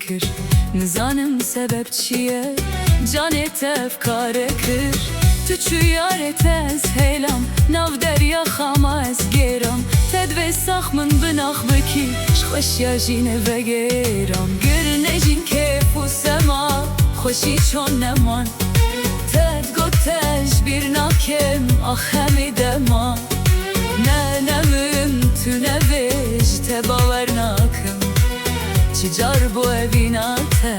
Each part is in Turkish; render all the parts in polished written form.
kir Nizanım sebep çiye Canet efkare kir Tu çu yaret ez helam Nav derya xama ez geram Tedve saxmın binax biki Şxoşya jine vegeram Gir nejin kef u sema Xoşi çon neman Ted gotej bir nakem Ah hemi dema Ne nemim tu nevej Te baver nakim Çicar bu evinate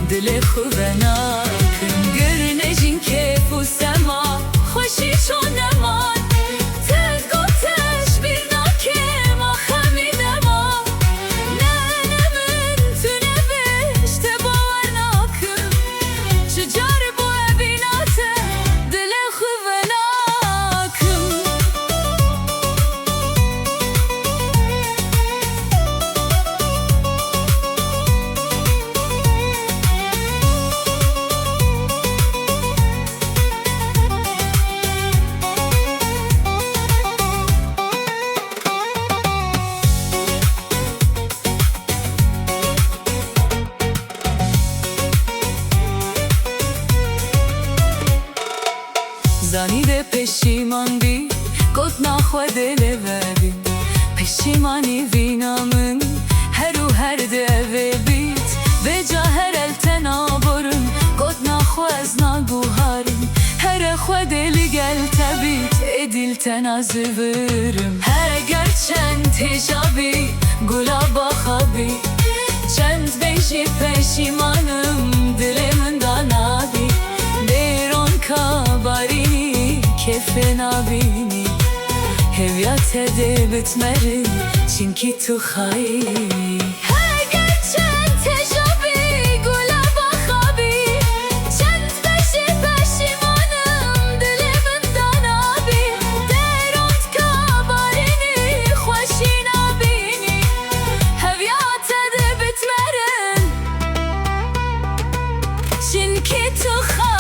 Dile xuve nakim Gir nejin kef u sema Xoşi çon neman Ted gotej bir nakem Ah hemi dema Ne nemim tu nevej Te baver nakim Çicar bu evinate Dile xuve nakim Zani de peşiman bi Got naxwe dele vebi Peşimani vinamın Her u her de eve bit Veca her el tenaborun Got naxwe ez naguharim Her exwe deli gel tebit Edil tenazıvırım Her gerçen tejabi Gula bakhabi Çend beji peşimanım Dilimin danabi Deron kabarini Kefe nabini Hevyat ede bitmerin Çünkü tu hayi Her gerçen tejabi Gula bakhabi Çend beji peşimanım Dilimin danabi Deron kabarini Xoşi nabini Hevyat ede bitmerin Çünkü tu hayi